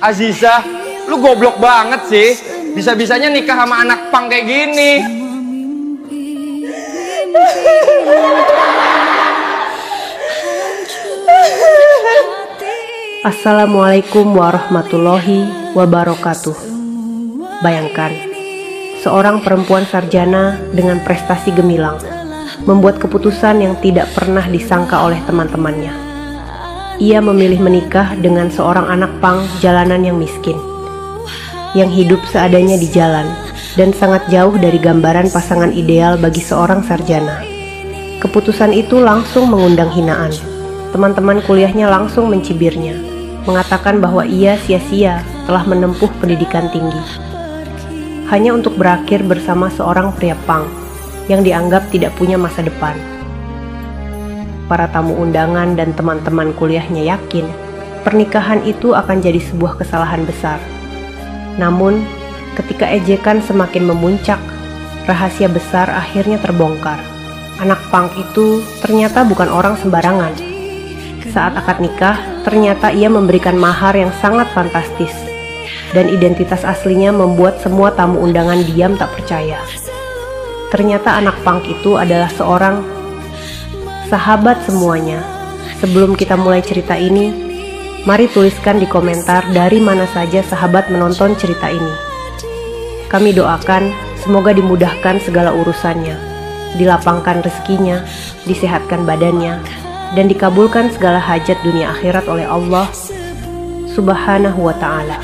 Aziza, lu goblok banget sih. Bisa-bisanya nikah sama anak pang kayak gini. Assalamualaikum warahmatullahi wabarakatuh. Bayangkan, seorang perempuan sarjana dengan prestasi gemilang membuat keputusan yang tidak pernah disangka oleh teman-temannya. Ia memilih menikah dengan seorang anak pang jalanan yang miskin, yang hidup seadanya di jalan dan sangat jauh dari gambaran pasangan ideal bagi seorang sarjana. Keputusan itu langsung mengundang hinaan. Teman-teman kuliahnya langsung mencibirnya, mengatakan bahwa ia sia-sia telah menempuh pendidikan tinggi hanya untuk berakhir bersama seorang pria pang yang dianggap tidak punya masa depan. Para tamu undangan dan teman-teman kuliahnya yakin pernikahan itu akan jadi sebuah kesalahan besar. Namun, ketika ejekan semakin memuncak, rahasia besar akhirnya terbongkar. Anak pang itu ternyata bukan orang sembarangan. Saat akad nikah, ternyata ia memberikan mahar yang sangat fantastis, dan identitas aslinya membuat semua tamu undangan diam tak percaya. Ternyata anak pang itu adalah seorang sahabat semuanya. Sebelum kita mulai cerita ini, mari tuliskan di komentar dari mana saja sahabat menonton cerita ini. Kami doakan semoga dimudahkan segala urusannya, dilapangkan rezekinya, disehatkan badannya, dan dikabulkan segala hajat dunia akhirat oleh Allah Subhanahu wa ta'ala.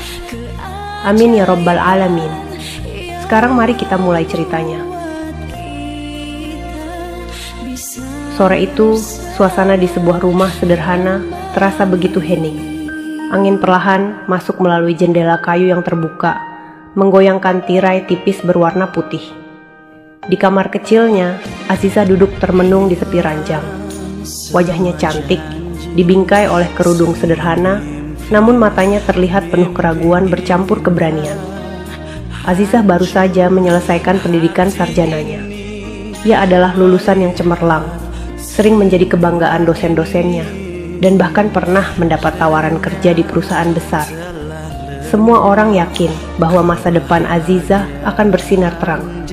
Amin ya rabbal alamin. Sekarang mari kita mulai ceritanya. Sore itu, suasana di sebuah rumah sederhana terasa begitu hening. Angin perlahan masuk melalui jendela kayu yang terbuka, menggoyangkan tirai tipis berwarna putih. Di kamar kecilnya, Aziza duduk termenung di tepi ranjang. Wajahnya cantik, dibingkai oleh kerudung sederhana, namun matanya terlihat penuh keraguan bercampur keberanian. Azizah baru saja menyelesaikan pendidikan sarjananya. Ia adalah lulusan yang cemerlang, sering menjadi kebanggaan dosen-dosennya, dan bahkan pernah mendapat tawaran kerja di perusahaan besar. Semua orang yakin bahwa masa depan Azizah akan bersinar terang.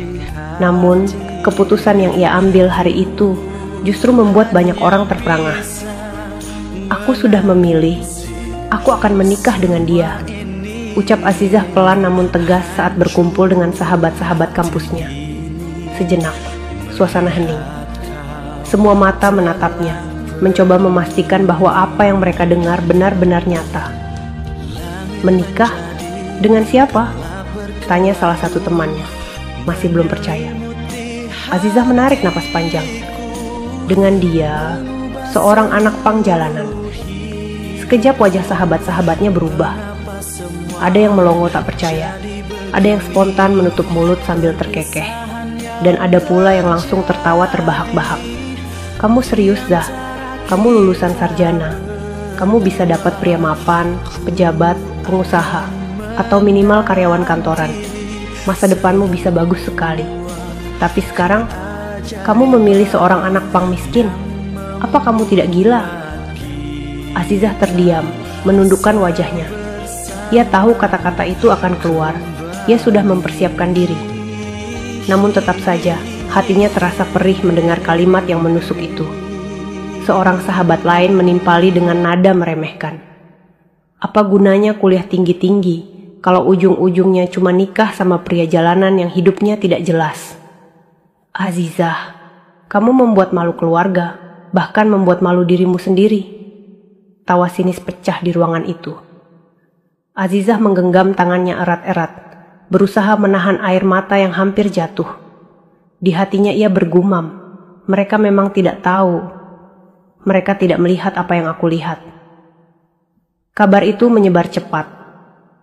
Namun, keputusan yang ia ambil hari itu justru membuat banyak orang terperangah. Aku sudah memilih, aku akan menikah dengan dia, ucap Azizah pelan namun tegas saat berkumpul dengan sahabat-sahabat kampusnya. Sejenak, suasana hening. Semua mata menatapnya, mencoba memastikan bahwa apa yang mereka dengar benar-benar nyata. Menikah? Dengan siapa? Tanya salah satu temannya, masih belum percaya. Azizah menarik napas panjang. Dengan dia, seorang anak pang jalanan. Sekejap wajah sahabat-sahabatnya berubah. Ada yang melongo tak percaya, ada yang spontan menutup mulut sambil terkekeh, dan ada pula yang langsung tertawa terbahak-bahak. Kamu serius, Zah? Kamu lulusan sarjana. Kamu bisa dapat pria mapan, pejabat, pengusaha, atau minimal karyawan kantoran. Masa depanmu bisa bagus sekali. Tapi sekarang, kamu memilih seorang anak pang miskin. Apa kamu tidak gila? Azizah terdiam, menundukkan wajahnya. Ia tahu kata-kata itu akan keluar. Ia sudah mempersiapkan diri. Namun tetap saja, hatinya terasa perih mendengar kalimat yang menusuk itu. Seorang sahabat lain menimpali dengan nada meremehkan. Apa gunanya kuliah tinggi-tinggi kalau ujung-ujungnya cuma nikah sama pria jalanan yang hidupnya tidak jelas? Azizah, kamu membuat malu keluarga, bahkan membuat malu dirimu sendiri. Tawa sinis pecah di ruangan itu. Azizah menggenggam tangannya erat-erat, berusaha menahan air mata yang hampir jatuh. Di hatinya ia bergumam, mereka memang tidak tahu. Mereka tidak melihat apa yang aku lihat. Kabar itu menyebar cepat.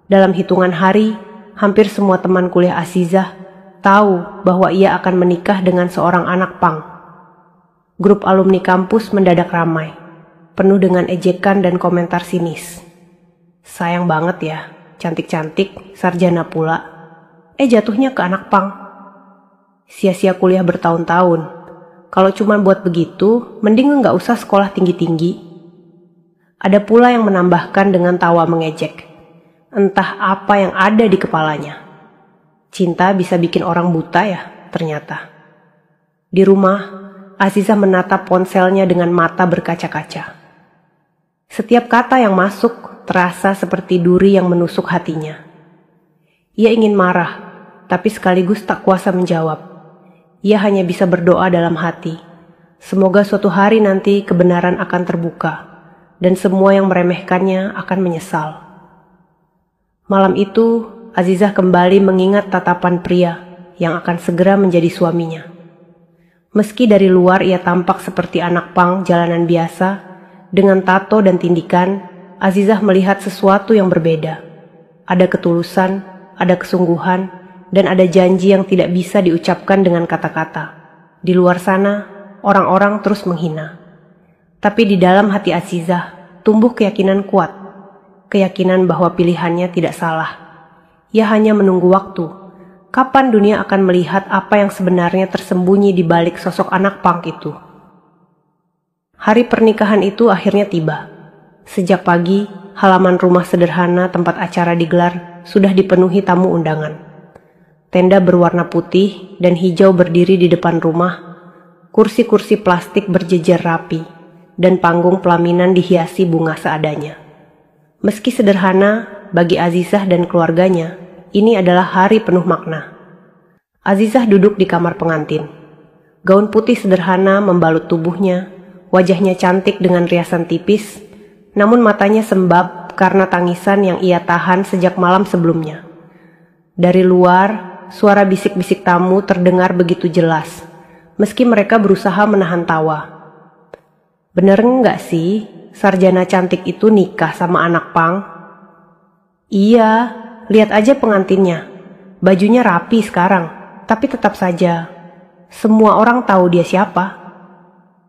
Dalam hitungan hari, hampir semua teman kuliah Azizah tahu bahwa ia akan menikah dengan seorang anak pang. Grup alumni kampus mendadak ramai, penuh dengan ejekan dan komentar sinis. Sayang banget ya, cantik-cantik, sarjana pula. Jatuhnya ke anak pang. Sia-sia kuliah bertahun-tahun. Kalau cuma buat begitu, mending nggak usah sekolah tinggi-tinggi. Ada pula yang menambahkan dengan tawa mengejek. Entah apa yang ada di kepalanya. Cinta bisa bikin orang buta ya, ternyata. Di rumah, Azizah menatap ponselnya dengan mata berkaca-kaca. Setiap kata yang masuk terasa seperti duri yang menusuk hatinya. Ia ingin marah, tapi sekaligus tak kuasa menjawab. Ia hanya bisa berdoa dalam hati. Semoga suatu hari nanti kebenaran akan terbuka, dan semua yang meremehkannya akan menyesal. Malam itu, Azizah kembali mengingat tatapan pria yang akan segera menjadi suaminya. Meski dari luar ia tampak seperti anak pang jalanan biasa, dengan tato dan tindikan, Azizah melihat sesuatu yang berbeda. Ada ketulusan, ada kesungguhan, dan ada janji yang tidak bisa diucapkan dengan kata-kata. Di luar sana, orang-orang terus menghina. Tapi di dalam hati Azizah tumbuh keyakinan kuat. Keyakinan bahwa pilihannya tidak salah. Ia hanya menunggu waktu. Kapan dunia akan melihat apa yang sebenarnya tersembunyi di balik sosok anak pang itu. Hari pernikahan itu akhirnya tiba. Sejak pagi, halaman rumah sederhana tempat acara digelar sudah dipenuhi tamu undangan. Tenda berwarna putih dan hijau berdiri di depan rumah. Kursi-kursi plastik berjejer rapi, dan panggung pelaminan dihiasi bunga seadanya. Meski sederhana, bagi Azizah dan keluarganya, ini adalah hari penuh makna. Azizah duduk di kamar pengantin. Gaun putih sederhana membalut tubuhnya, wajahnya cantik dengan riasan tipis, namun matanya sembab karena tangisan yang ia tahan sejak malam sebelumnya. Dari luar, suara bisik-bisik tamu terdengar begitu jelas, meski mereka berusaha menahan tawa. Bener nggak sih, sarjana cantik itu nikah sama anak pang? Iya, lihat aja pengantinnya. Bajunya rapi sekarang, tapi tetap saja semua orang tahu dia siapa.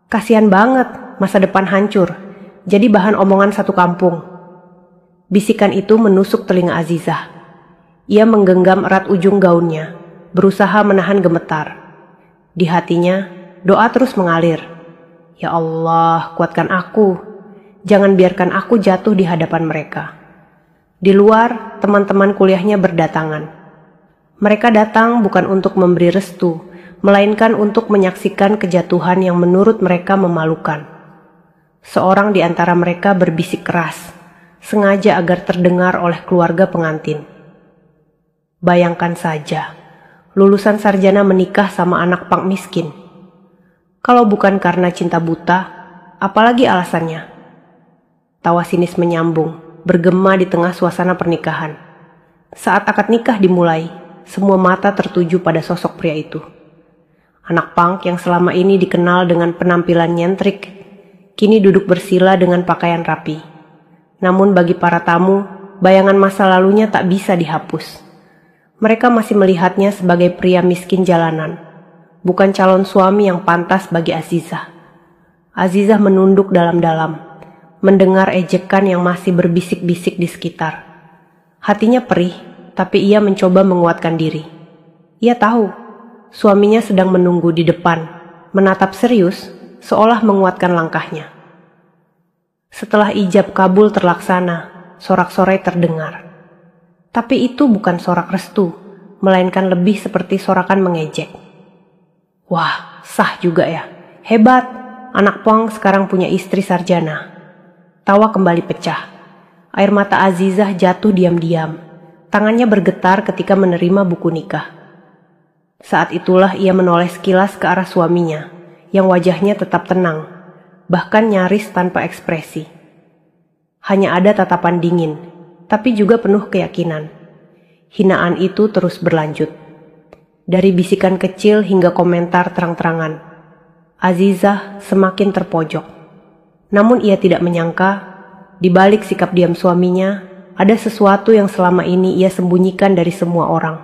Kasian banget, masa depan hancur, jadi bahan omongan satu kampung. Bisikan itu menusuk telinga Azizah. Ia menggenggam erat ujung gaunnya, berusaha menahan gemetar. Di hatinya, doa terus mengalir. Ya Allah, kuatkan aku. Jangan biarkan aku jatuh di hadapan mereka. Di luar, teman-teman kuliahnya berdatangan. Mereka datang bukan untuk memberi restu, melainkan untuk menyaksikan kejatuhan yang menurut mereka memalukan. Seorang di antara mereka berbisik keras, sengaja agar terdengar oleh keluarga pengantin. Bayangkan saja, lulusan sarjana menikah sama anak pang miskin. Kalau bukan karena cinta buta, apalagi alasannya? Tawa sinis menyambung, bergema di tengah suasana pernikahan. Saat akad nikah dimulai, semua mata tertuju pada sosok pria itu. Anak pang yang selama ini dikenal dengan penampilan nyentrik, kini duduk bersila dengan pakaian rapi. Namun bagi para tamu, bayangan masa lalunya tak bisa dihapus. Mereka masih melihatnya sebagai pria miskin jalanan, bukan calon suami yang pantas bagi Azizah. Azizah menunduk dalam-dalam, mendengar ejekan yang masih berbisik-bisik di sekitar. Hatinya perih, tapi ia mencoba menguatkan diri. Ia tahu, suaminya sedang menunggu di depan, menatap serius, seolah menguatkan langkahnya. Setelah ijab kabul terlaksana, sorak-sorai terdengar. Tapi itu bukan sorak restu, melainkan lebih seperti sorakan mengejek. Wah, sah juga ya. Hebat, anak pang sekarang punya istri sarjana. Tawa kembali pecah. Air mata Azizah jatuh diam-diam. Tangannya bergetar ketika menerima buku nikah. Saat itulah ia menoleh sekilas ke arah suaminya, yang wajahnya tetap tenang, bahkan nyaris tanpa ekspresi. Hanya ada tatapan dingin, tapi juga penuh keyakinan. Hinaan itu terus berlanjut. Dari bisikan kecil hingga komentar terang-terangan, Azizah semakin terpojok. Namun ia tidak menyangka, di balik sikap diam suaminya, ada sesuatu yang selama ini ia sembunyikan dari semua orang.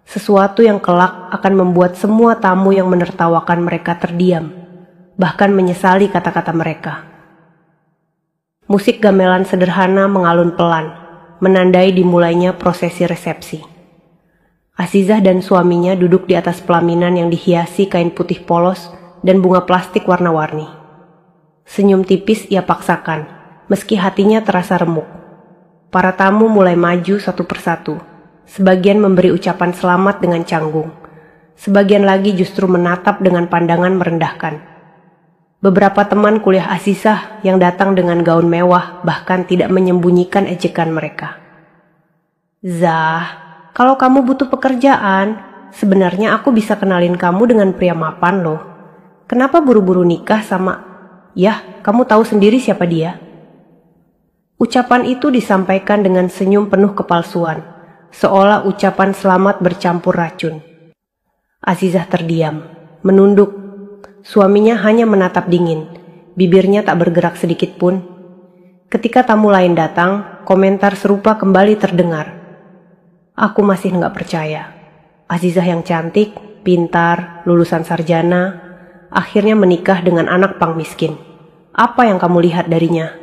Sesuatu yang kelak akan membuat semua tamu yang menertawakan mereka terdiam, bahkan menyesali kata-kata mereka. Musik gamelan sederhana mengalun pelan, menandai dimulainya prosesi resepsi. Azizah dan suaminya duduk di atas pelaminan yang dihiasi kain putih polos dan bunga plastik warna-warni. Senyum tipis ia paksakan, meski hatinya terasa remuk. Para tamu mulai maju satu persatu. Sebagian memberi ucapan selamat dengan canggung. Sebagian lagi justru menatap dengan pandangan merendahkan. Beberapa teman kuliah Azizah yang datang dengan gaun mewah bahkan tidak menyembunyikan ejekan mereka. "Zah, kalau kamu butuh pekerjaan, sebenarnya aku bisa kenalin kamu dengan pria mapan loh. Kenapa buru-buru nikah sama... Yah, kamu tahu sendiri siapa dia." Ucapan itu disampaikan dengan senyum penuh kepalsuan, seolah ucapan selamat bercampur racun. Azizah terdiam, menunduk. Suaminya hanya menatap dingin, bibirnya tak bergerak sedikit pun. Ketika tamu lain datang, komentar serupa kembali terdengar. "Aku masih nggak percaya. Azizah yang cantik, pintar, lulusan sarjana, akhirnya menikah dengan anak pang miskin. Apa yang kamu lihat darinya?"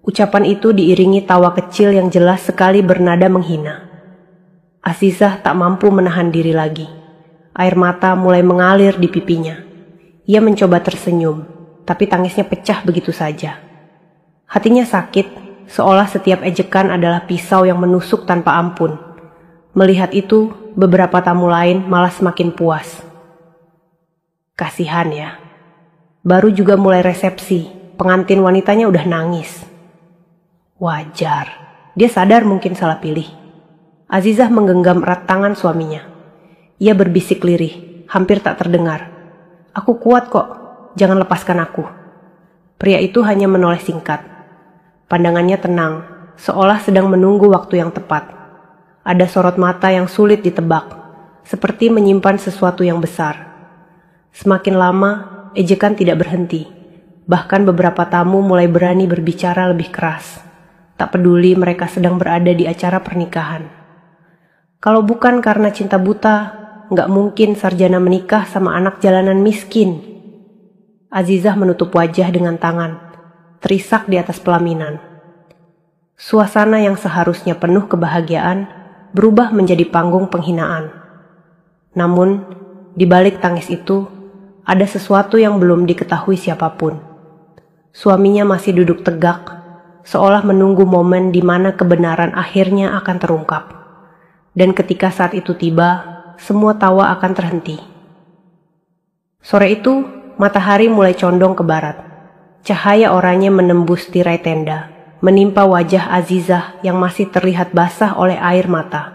Ucapan itu diiringi tawa kecil yang jelas sekali bernada menghina. Azizah tak mampu menahan diri lagi. Air mata mulai mengalir di pipinya. Ia mencoba tersenyum, tapi tangisnya pecah begitu saja. Hatinya sakit, seolah setiap ejekan adalah pisau yang menusuk tanpa ampun. Melihat itu, beberapa tamu lain malah semakin puas. Kasihan ya. Baru juga mulai resepsi, pengantin wanitanya udah nangis. Wajar, dia sadar mungkin salah pilih. Azizah menggenggam erat tangan suaminya. Ia berbisik lirih, hampir tak terdengar. "Aku kuat kok, jangan lepaskan aku." Pria itu hanya menoleh singkat. Pandangannya tenang, seolah sedang menunggu waktu yang tepat. Ada sorot mata yang sulit ditebak, seperti menyimpan sesuatu yang besar. Semakin lama, ejekan tidak berhenti. Bahkan beberapa tamu mulai berani berbicara lebih keras. Tak peduli mereka sedang berada di acara pernikahan. Kalau bukan karena cinta buta, nggak mungkin sarjana menikah sama anak jalanan miskin. Azizah menutup wajah dengan tangan, terisak di atas pelaminan. Suasana yang seharusnya penuh kebahagiaan berubah menjadi panggung penghinaan. Namun, di balik tangis itu, ada sesuatu yang belum diketahui siapapun. Suaminya masih duduk tegak, seolah menunggu momen di mana kebenaran akhirnya akan terungkap. Dan ketika saat itu tiba, semua tawa akan terhenti. Sore itu, matahari mulai condong ke barat. Cahaya oranye menembus tirai tenda, menimpa wajah Azizah yang masih terlihat basah oleh air mata.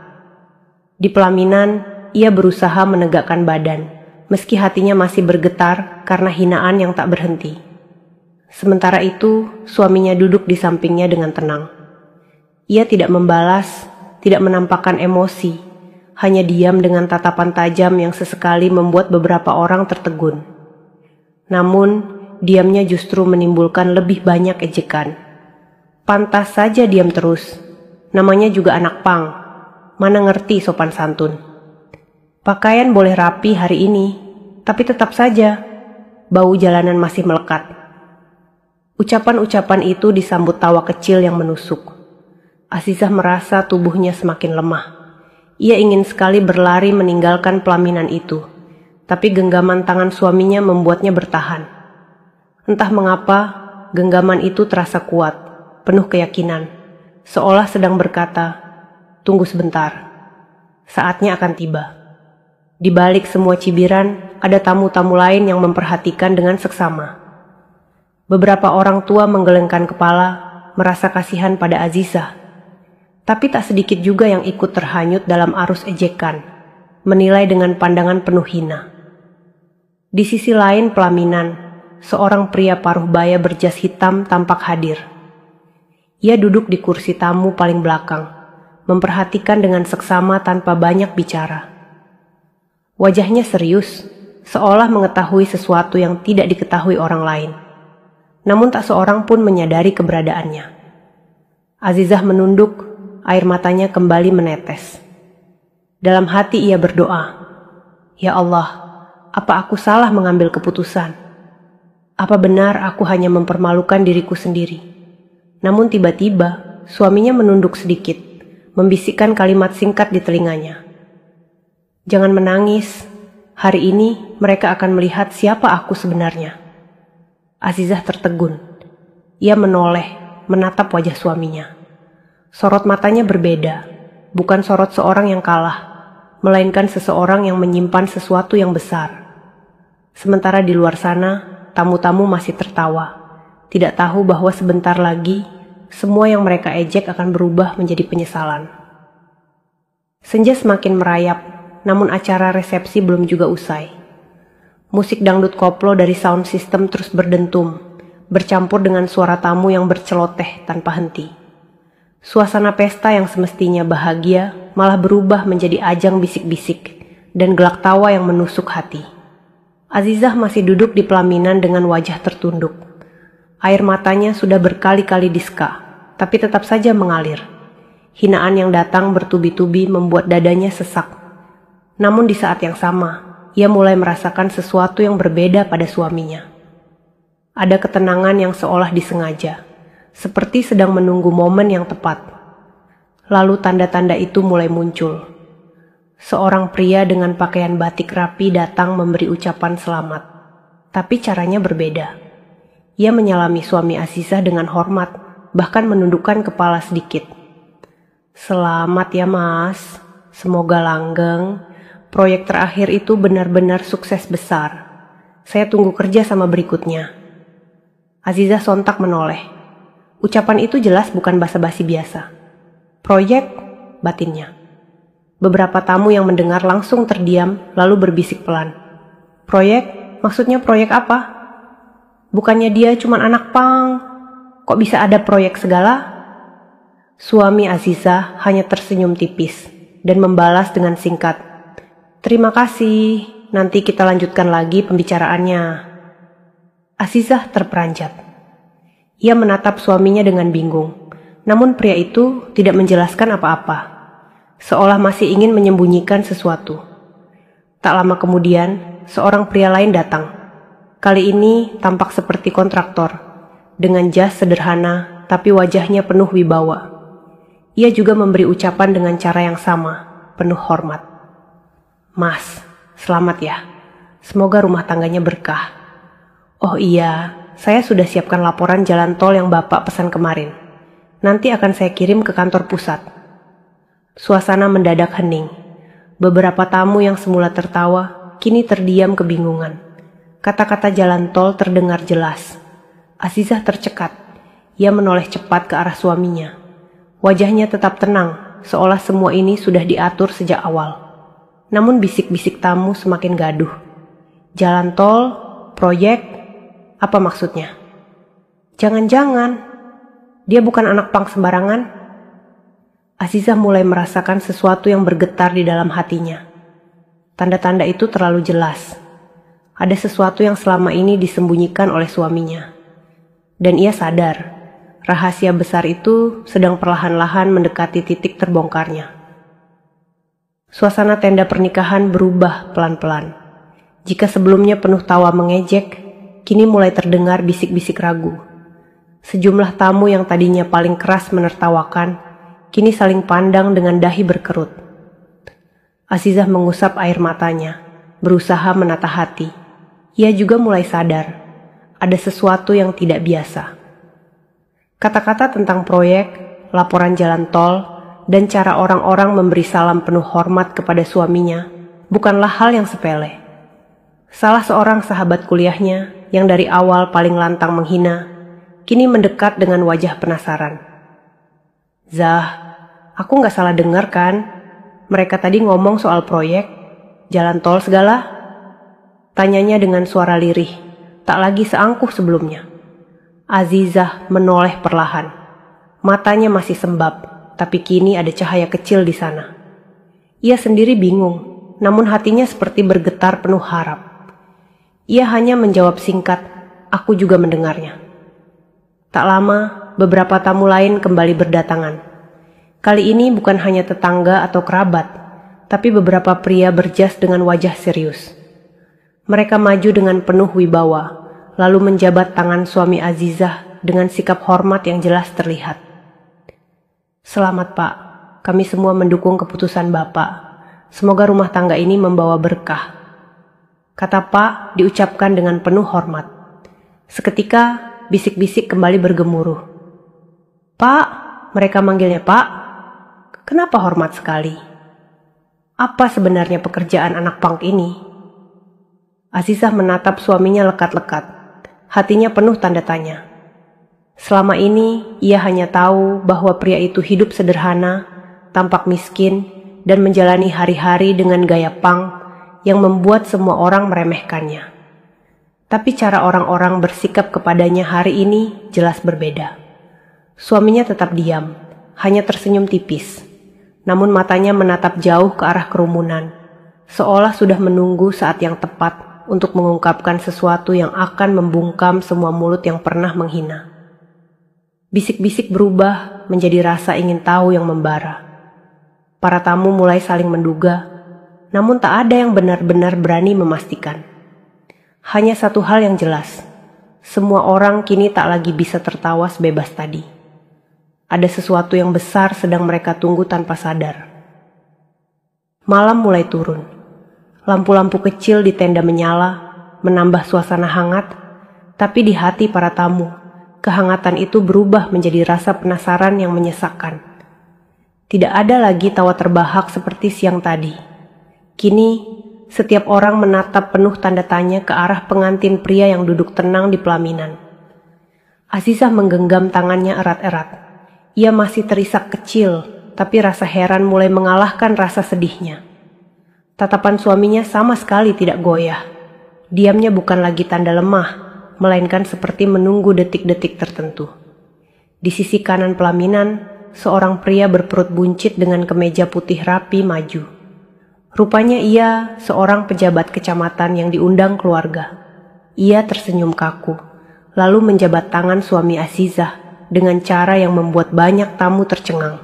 Di pelaminan, ia berusaha menegakkan badan, meski hatinya masih bergetar karena hinaan yang tak berhenti. Sementara itu, suaminya duduk di sampingnya dengan tenang. Ia tidak membalas, tidak menampakkan emosi, hanya diam dengan tatapan tajam yang sesekali membuat beberapa orang tertegun. Namun, diamnya justru menimbulkan lebih banyak ejekan. Pantas saja diam terus, namanya juga anak pang, mana ngerti sopan santun. Pakaian boleh rapi hari ini, tapi tetap saja, bau jalanan masih melekat. Ucapan-ucapan itu disambut tawa kecil yang menusuk. Azizah merasa tubuhnya semakin lemah. Ia ingin sekali berlari meninggalkan pelaminan itu, tapi genggaman tangan suaminya membuatnya bertahan. Entah mengapa, genggaman itu terasa kuat, penuh keyakinan, seolah sedang berkata, "Tunggu sebentar, saatnya akan tiba." Di balik semua cibiran, ada tamu-tamu lain yang memperhatikan dengan seksama. Beberapa orang tua menggelengkan kepala, merasa kasihan pada Azizah. Tapi tak sedikit juga yang ikut terhanyut dalam arus ejekan, menilai dengan pandangan penuh hina. Di sisi lain pelaminan, seorang pria paruh baya berjas hitam tampak hadir. Ia duduk di kursi tamu paling belakang, memperhatikan dengan seksama tanpa banyak bicara. Wajahnya serius, seolah mengetahui sesuatu yang tidak diketahui orang lain. Namun tak seorang pun menyadari keberadaannya. Azizah menunduk, air matanya kembali menetes. Dalam hati ia berdoa, "Ya Allah, apa aku salah mengambil keputusan? Apa benar aku hanya mempermalukan diriku sendiri?" Namun tiba-tiba, suaminya menunduk sedikit, membisikkan kalimat singkat di telinganya. "Jangan menangis, hari ini mereka akan melihat siapa aku sebenarnya." Azizah tertegun. Ia menoleh, menatap wajah suaminya. Sorot matanya berbeda, bukan sorot seorang yang kalah, melainkan seseorang yang menyimpan sesuatu yang besar. Sementara di luar sana, tamu-tamu masih tertawa, tidak tahu bahwa sebentar lagi, semua yang mereka ejek akan berubah menjadi penyesalan. Senja semakin merayap, namun acara resepsi belum juga usai. Musik dangdut koplo dari sound system terus berdentum, bercampur dengan suara tamu yang berceloteh tanpa henti. Suasana pesta yang semestinya bahagia malah berubah menjadi ajang bisik-bisik dan gelak tawa yang menusuk hati. Azizah masih duduk di pelaminan dengan wajah tertunduk. Air matanya sudah berkali-kali diska, tapi tetap saja mengalir. Hinaan yang datang bertubi-tubi membuat dadanya sesak. Namun di saat yang sama, ia mulai merasakan sesuatu yang berbeda pada suaminya. Ada ketenangan yang seolah disengaja, seperti sedang menunggu momen yang tepat. Lalu tanda-tanda itu mulai muncul. Seorang pria dengan pakaian batik rapi datang memberi ucapan selamat. Tapi caranya berbeda. Ia menyalami suami Azizah dengan hormat, bahkan menundukkan kepala sedikit. "Selamat ya mas, semoga langgeng. Proyek terakhir itu benar-benar sukses besar. Saya tunggu kerja sama berikutnya." Azizah sontak menoleh. Ucapan itu jelas bukan basa-basi biasa. "Proyek," batinnya. Beberapa tamu yang mendengar langsung terdiam lalu berbisik pelan. "Proyek? Maksudnya proyek apa? Bukannya dia cuma anak pang? Kok bisa ada proyek segala?" Suami Azizah hanya tersenyum tipis dan membalas dengan singkat, "Terima kasih, nanti kita lanjutkan lagi pembicaraannya." Azizah terperanjat. Ia menatap suaminya dengan bingung, namun pria itu tidak menjelaskan apa-apa, seolah masih ingin menyembunyikan sesuatu. Tak lama kemudian, seorang pria lain datang. Kali ini tampak seperti kontraktor, dengan jas sederhana tapi wajahnya penuh wibawa. Ia juga memberi ucapan dengan cara yang sama, penuh hormat. "Mas, selamat ya. Semoga rumah tangganya berkah. Oh iya, saya sudah siapkan laporan jalan tol yang Bapak pesan kemarin. Nanti akan saya kirim ke kantor pusat." Suasana mendadak hening. Beberapa tamu yang semula tertawa, kini terdiam kebingungan. Kata-kata jalan tol terdengar jelas. Azizah tercekat. Ia menoleh cepat ke arah suaminya. Wajahnya tetap tenang, seolah semua ini sudah diatur sejak awal. Namun bisik-bisik tamu semakin gaduh. "Jalan tol, proyek, apa maksudnya? Jangan-jangan dia bukan anak pang sembarangan?" Azizah mulai merasakan sesuatu yang bergetar di dalam hatinya. Tanda-tanda itu terlalu jelas. Ada sesuatu yang selama ini disembunyikan oleh suaminya. Dan ia sadar, rahasia besar itu sedang perlahan-lahan mendekati titik terbongkarnya. Suasana tenda pernikahan berubah pelan-pelan. Jika sebelumnya penuh tawa mengejek, kini mulai terdengar bisik-bisik ragu. Sejumlah tamu yang tadinya paling keras menertawakan, kini saling pandang dengan dahi berkerut. Azizah mengusap air matanya, berusaha menata hati. Ia juga mulai sadar, ada sesuatu yang tidak biasa. Kata-kata tentang proyek, laporan jalan tol, dan cara orang-orang memberi salam penuh hormat kepada suaminya bukanlah hal yang sepele. Salah seorang sahabat kuliahnya yang dari awal paling lantang menghina, kini mendekat dengan wajah penasaran. "Zah, aku gak salah dengar kan? Mereka tadi ngomong soal proyek, jalan tol segala?" Tanyanya dengan suara lirih, tak lagi seangkuh sebelumnya. Azizah menoleh perlahan. Matanya masih sembab, tapi kini ada cahaya kecil di sana. Ia sendiri bingung, namun hatinya seperti bergetar penuh harap. Ia hanya menjawab singkat, "Aku juga mendengarnya." Tak lama, beberapa tamu lain kembali berdatangan. Kali ini bukan hanya tetangga atau kerabat, tapi beberapa pria berjas dengan wajah serius. Mereka maju dengan penuh wibawa, lalu menjabat tangan suami Azizah dengan sikap hormat yang jelas terlihat. "Selamat Pak, kami semua mendukung keputusan Bapak. Semoga rumah tangga ini membawa berkah." Kata Pak diucapkan dengan penuh hormat. Seketika bisik-bisik kembali bergemuruh. "Pak, Mereka manggilnya Pak. Kenapa hormat sekali? Apa sebenarnya pekerjaan anak pang ini? Azizah menatap suaminya lekat-lekat. Hatinya penuh tanda tanya. Selama ini ia hanya tahu bahwa pria itu hidup sederhana, tampak miskin, dan menjalani hari-hari dengan gaya pang yang membuat semua orang meremehkannya. Tapi cara orang-orang bersikap kepadanya hari ini jelas berbeda. Suaminya tetap diam, hanya tersenyum tipis. Namun matanya menatap jauh ke arah kerumunan, seolah sudah menunggu saat yang tepat untuk mengungkapkan sesuatu yang akan membungkam semua mulut yang pernah menghina. Bisik-bisik berubah menjadi rasa ingin tahu yang membara. Para tamu mulai saling menduga, namun tak ada yang benar-benar berani memastikan. Hanya satu hal yang jelas, semua orang kini tak lagi bisa tertawa sebebas tadi. Ada sesuatu yang besar sedang mereka tunggu tanpa sadar. Malam mulai turun. Lampu-lampu kecil di tenda menyala, menambah suasana hangat, tapi di hati para tamu, kehangatan itu berubah menjadi rasa penasaran yang menyesakkan. Tidak ada lagi tawa terbahak seperti siang tadi. Kini, setiap orang menatap penuh tanda tanya ke arah pengantin pria yang duduk tenang di pelaminan. Azizah menggenggam tangannya erat-erat. Ia masih terisak kecil, tapi rasa heran mulai mengalahkan rasa sedihnya. Tatapan suaminya sama sekali tidak goyah. Diamnya bukan lagi tanda lemah, melainkan seperti menunggu detik-detik tertentu. Di sisi kanan pelaminan, seorang pria berperut buncit dengan kemeja putih rapi maju. Rupanya ia seorang pejabat kecamatan yang diundang keluarga. Ia tersenyum kaku, lalu menjabat tangan suami Azizah dengan cara yang membuat banyak tamu tercengang.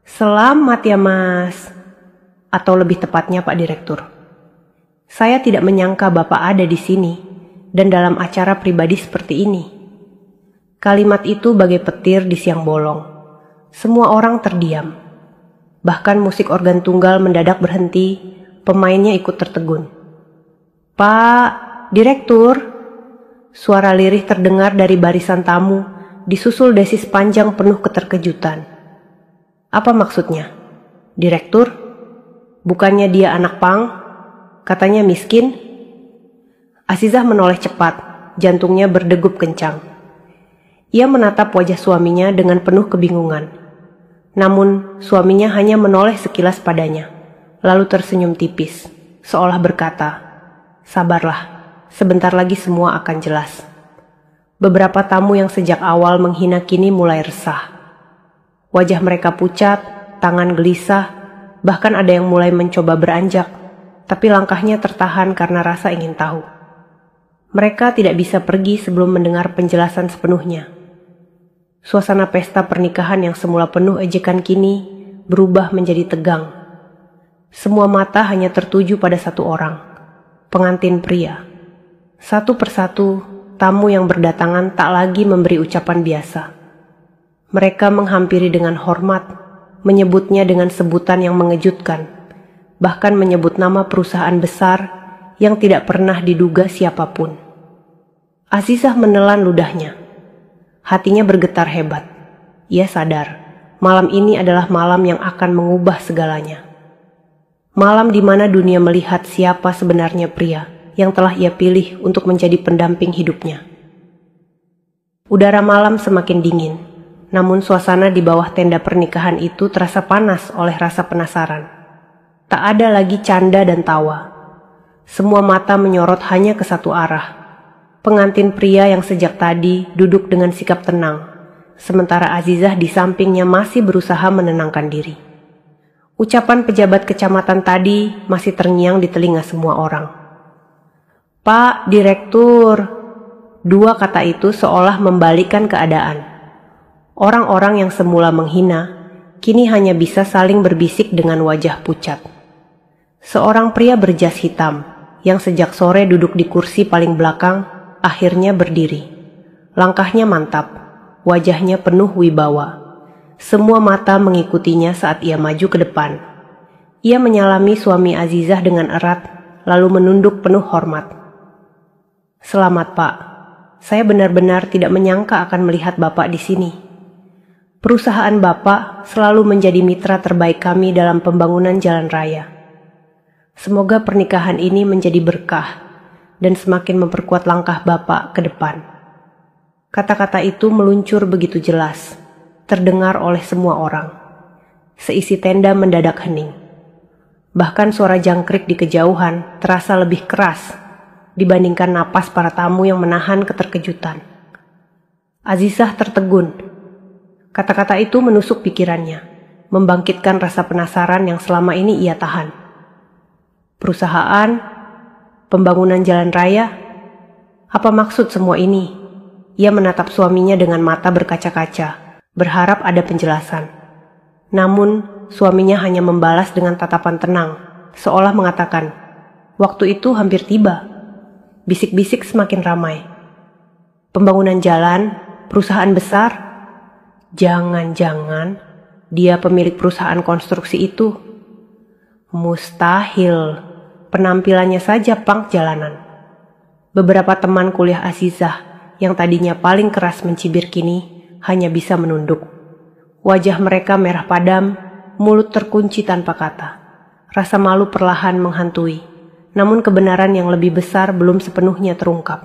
Selamat ya Mas, atau lebih tepatnya Pak Direktur. Saya tidak menyangka Bapak ada di sini dan dalam acara pribadi seperti ini. Kalimat itu bagai petir di siang bolong. Semua orang terdiam. Bahkan musik organ tunggal mendadak berhenti, pemainnya ikut tertegun. Pak Direktur, suara lirih terdengar dari barisan tamu, disusul desis panjang penuh keterkejutan. Apa maksudnya? Direktur? Bukannya dia anak pang? Katanya miskin? Azizah menoleh cepat, jantungnya berdegup kencang. Ia menatap wajah suaminya dengan penuh kebingungan. Namun suaminya hanya menoleh sekilas padanya, lalu tersenyum tipis, seolah berkata, "Sabarlah, sebentar lagi semua akan jelas." Beberapa tamu yang sejak awal menghina kini mulai resah. Wajah mereka pucat, tangan gelisah, bahkan ada yang mulai mencoba beranjak, tapi langkahnya tertahan karena rasa ingin tahu. Mereka tidak bisa pergi sebelum mendengar penjelasan sepenuhnya. Suasana pesta pernikahan yang semula penuh ejekan kini berubah menjadi tegang. Semua mata hanya tertuju pada satu orang, pengantin pria. Satu persatu, tamu yang berdatangan tak lagi memberi ucapan biasa. Mereka menghampiri dengan hormat, menyebutnya dengan sebutan yang mengejutkan, bahkan menyebut nama perusahaan besar yang tidak pernah diduga siapapun. Azizah menelan ludahnya. Hatinya bergetar hebat. Ia sadar, malam ini adalah malam yang akan mengubah segalanya. Malam di mana dunia melihat siapa sebenarnya pria yang telah ia pilih untuk menjadi pendamping hidupnya. Udara malam semakin dingin, namun suasana di bawah tenda pernikahan itu terasa panas oleh rasa penasaran. Tak ada lagi canda dan tawa. Semua mata menyorot hanya ke satu arah. Pengantin pria yang sejak tadi duduk dengan sikap tenang, sementara Azizah di sampingnya masih berusaha menenangkan diri. Ucapan pejabat kecamatan tadi masih terngiang di telinga semua orang. Pak Direktur, dua kata itu seolah membalikkan keadaan. Orang-orang yang semula menghina, kini hanya bisa saling berbisik dengan wajah pucat. Seorang pria berjas hitam, yang sejak sore duduk di kursi paling belakang, akhirnya berdiri. Langkahnya mantap, wajahnya penuh wibawa. Semua mata mengikutinya saat ia maju ke depan. Ia menyalami suami Azizah dengan erat, lalu menunduk penuh hormat. Selamat Pak, saya benar-benar tidak menyangka akan melihat Bapak di sini. Perusahaan Bapak selalu menjadi mitra terbaik kami dalam pembangunan jalan raya. Semoga pernikahan ini menjadi berkah dan semakin memperkuat langkah Bapak ke depan. Kata-kata itu meluncur begitu jelas, terdengar oleh semua orang. Seisi tenda mendadak hening. Bahkan suara jangkrik di kejauhan terasa lebih keras dibandingkan napas para tamu yang menahan keterkejutan. Azizah tertegun. Kata-kata itu menusuk pikirannya, membangkitkan rasa penasaran yang selama ini ia tahan. Perusahaan, pembangunan jalan raya, apa maksud semua ini? Ia menatap suaminya dengan mata berkaca-kaca, berharap ada penjelasan. Namun, suaminya hanya membalas dengan tatapan tenang, seolah mengatakan, "Waktu itu hampir tiba." Bisik-bisik semakin ramai. Pembangunan jalan, perusahaan besar. Jangan-jangan dia pemilik perusahaan konstruksi itu. Mustahil, penampilannya saja punk jalanan. Beberapa teman kuliah Azizah yang tadinya paling keras mencibir kini hanya bisa menunduk. Wajah mereka merah padam, mulut terkunci tanpa kata. Rasa malu perlahan menghantui, namun kebenaran yang lebih besar belum sepenuhnya terungkap.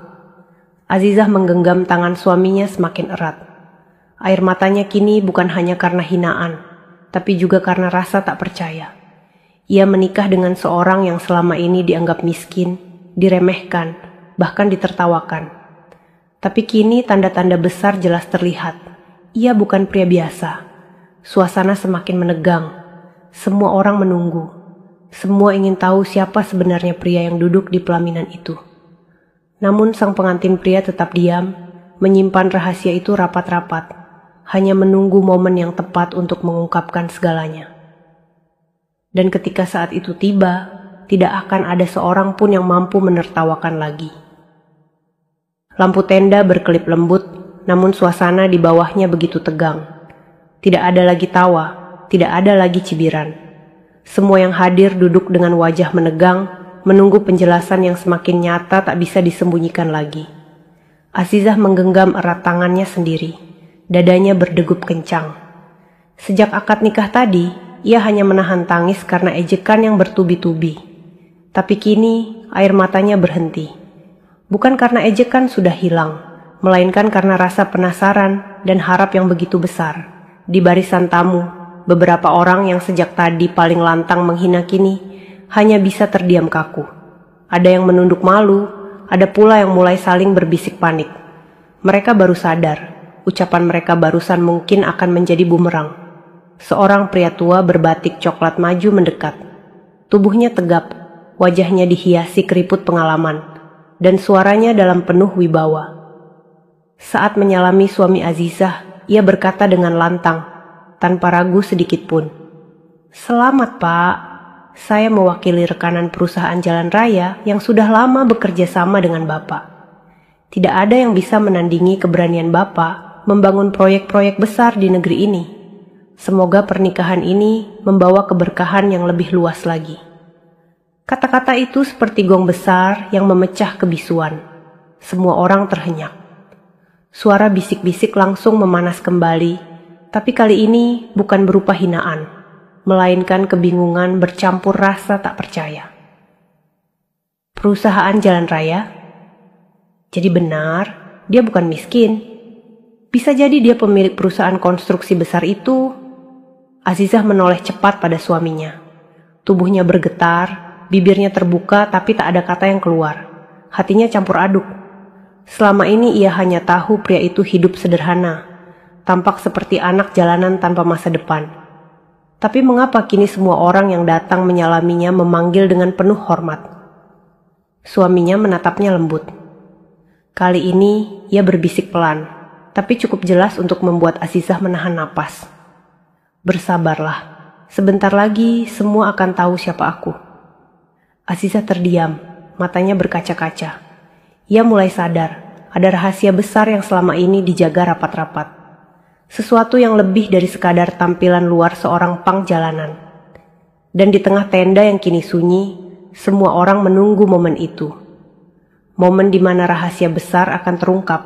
Azizah menggenggam tangan suaminya semakin erat. Air matanya kini bukan hanya karena hinaan, tapi juga karena rasa tak percaya. Ia menikah dengan seorang yang selama ini dianggap miskin, diremehkan, bahkan ditertawakan. Tapi kini tanda-tanda besar jelas terlihat. Ia bukan pria biasa. Suasana semakin menegang. Semua orang menunggu. Semua ingin tahu siapa sebenarnya pria yang duduk di pelaminan itu. Namun sang pengantin pria tetap diam, menyimpan rahasia itu rapat-rapat. Hanya menunggu momen yang tepat untuk mengungkapkan segalanya. Dan ketika saat itu tiba, tidak akan ada seorang pun yang mampu menertawakan lagi. Lampu tenda berkelip lembut, namun suasana di bawahnya begitu tegang. Tidak ada lagi tawa, tidak ada lagi cibiran. Semua yang hadir duduk dengan wajah menegang, menunggu penjelasan yang semakin nyata tak bisa disembunyikan lagi. Azizah menggenggam erat tangannya sendiri. Dadanya berdegup kencang. Sejak akad nikah tadi, ia hanya menahan tangis karena ejekan yang bertubi-tubi. Tapi kini, air matanya berhenti. Bukan karena ejekan sudah hilang, melainkan karena rasa penasaran dan harap yang begitu besar. Di barisan tamu, beberapa orang yang sejak tadi paling lantang menghina kini, hanya bisa terdiam kaku. Ada yang menunduk malu, ada pula yang mulai saling berbisik panik. Mereka baru sadar. Ucapan mereka barusan mungkin akan menjadi bumerang. Seorang pria tua berbatik coklat maju mendekat. Tubuhnya tegap, wajahnya dihiasi keriput pengalaman, dan suaranya dalam penuh wibawa. Saat menyalami suami Azizah, ia berkata dengan lantang, tanpa ragu sedikit pun. "Selamat, Pak. Saya mewakili rekanan perusahaan jalan raya yang sudah lama bekerja sama dengan Bapak. Tidak ada yang bisa menandingi keberanian Bapak membangun proyek-proyek besar di negeri ini. Semoga pernikahan ini membawa keberkahan yang lebih luas lagi." Kata-kata itu seperti gong besar yang memecah kebisuan. Semua orang terhenyak. Suara bisik-bisik langsung memanas kembali, tapi kali ini bukan berupa hinaan, melainkan kebingungan bercampur rasa tak percaya. Perusahaan jalan raya? Jadi benar, dia bukan miskin. Bisa jadi dia pemilik perusahaan konstruksi besar itu. Azizah menoleh cepat pada suaminya. Tubuhnya bergetar, bibirnya terbuka tapi tak ada kata yang keluar. Hatinya campur aduk. Selama ini ia hanya tahu pria itu hidup sederhana, tampak seperti anak jalanan tanpa masa depan. Tapi mengapa kini semua orang yang datang menyalaminya memanggil dengan penuh hormat? Suaminya menatapnya lembut. Kali ini ia berbisik pelan, tapi cukup jelas untuk membuat Azizah menahan napas. "Bersabarlah, sebentar lagi semua akan tahu siapa aku." Azizah terdiam, matanya berkaca-kaca. Ia mulai sadar, ada rahasia besar yang selama ini dijaga rapat-rapat. Sesuatu yang lebih dari sekadar tampilan luar seorang punk jalanan. Dan di tengah tenda yang kini sunyi, semua orang menunggu momen itu. Momen di mana rahasia besar akan terungkap.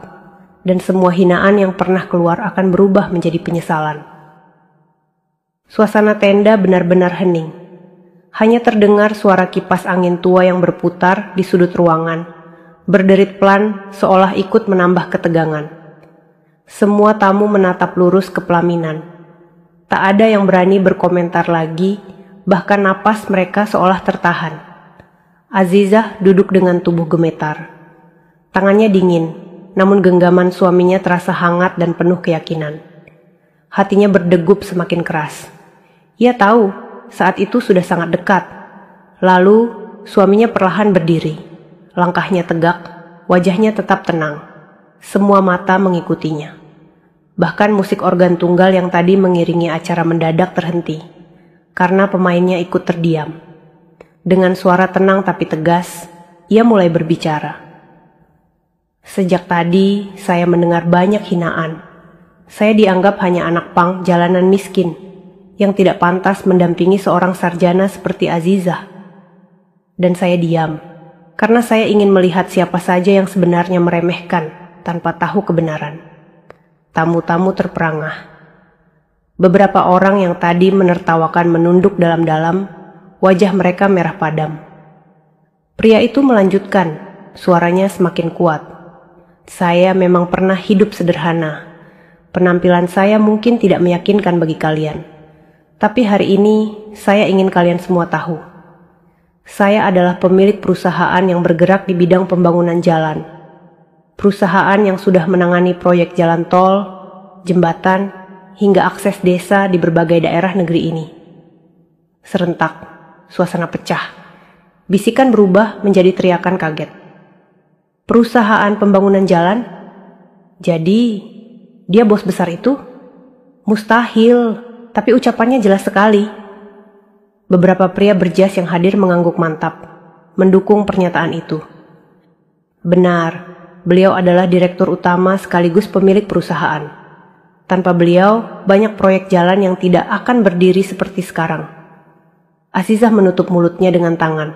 dan semua hinaan yang pernah keluar akan berubah menjadi penyesalan. Suasana tenda benar-benar hening. Hanya terdengar suara kipas angin tua yang berputar di sudut ruangan, berderit pelan seolah ikut menambah ketegangan. Semua tamu menatap lurus ke pelaminan. Tak ada yang berani berkomentar lagi, bahkan napas mereka seolah tertahan. Azizah duduk dengan tubuh gemetar. Tangannya dingin, namun genggaman suaminya terasa hangat dan penuh keyakinan. Hatinya berdegup semakin keras. Ia tahu saat itu sudah sangat dekat. Lalu suaminya perlahan berdiri. Langkahnya tegak, wajahnya tetap tenang. Semua mata mengikutinya. Bahkan musik organ tunggal yang tadi mengiringi acara mendadak terhenti, karena pemainnya ikut terdiam. Dengan suara tenang tapi tegas, ia mulai berbicara. Sejak tadi, saya mendengar banyak hinaan. Saya dianggap hanya anak pang jalanan miskin, yang tidak pantas mendampingi seorang sarjana seperti Azizah. Dan saya diam, karena saya ingin melihat siapa saja yang sebenarnya meremehkan tanpa tahu kebenaran. Tamu-tamu terperangah. Beberapa orang yang tadi menertawakan menunduk dalam-dalam, wajah mereka merah padam. Pria itu melanjutkan, suaranya semakin kuat. Saya memang pernah hidup sederhana. Penampilan saya mungkin tidak meyakinkan bagi kalian. Tapi hari ini, saya ingin kalian semua tahu. Saya adalah pemilik perusahaan yang bergerak di bidang pembangunan jalan. Perusahaan yang sudah menangani proyek jalan tol, jembatan, hingga akses desa di berbagai daerah negeri ini. Serentak, suasana pecah. Bisikan berubah menjadi teriakan kaget. Perusahaan pembangunan jalan? Jadi, dia bos besar itu? Mustahil, tapi ucapannya jelas sekali. Beberapa pria berjas yang hadir mengangguk mantap, mendukung pernyataan itu. Benar, beliau adalah direktur utama sekaligus pemilik perusahaan. Tanpa beliau, banyak proyek jalan yang tidak akan berdiri seperti sekarang. Azizah menutup mulutnya dengan tangan.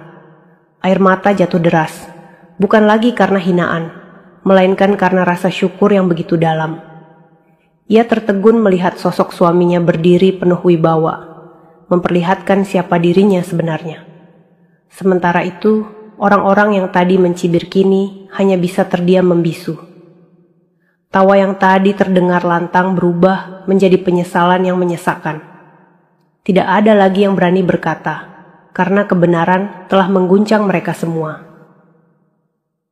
Air mata jatuh deras. Bukan lagi karena hinaan, melainkan karena rasa syukur yang begitu dalam. Ia tertegun melihat sosok suaminya berdiri penuh wibawa, memperlihatkan siapa dirinya sebenarnya. Sementara itu, orang-orang yang tadi mencibir kini hanya bisa terdiam membisu. Tawa yang tadi terdengar lantang berubah menjadi penyesalan yang menyesakkan. Tidak ada lagi yang berani berkata, karena kebenaran telah mengguncang mereka semua.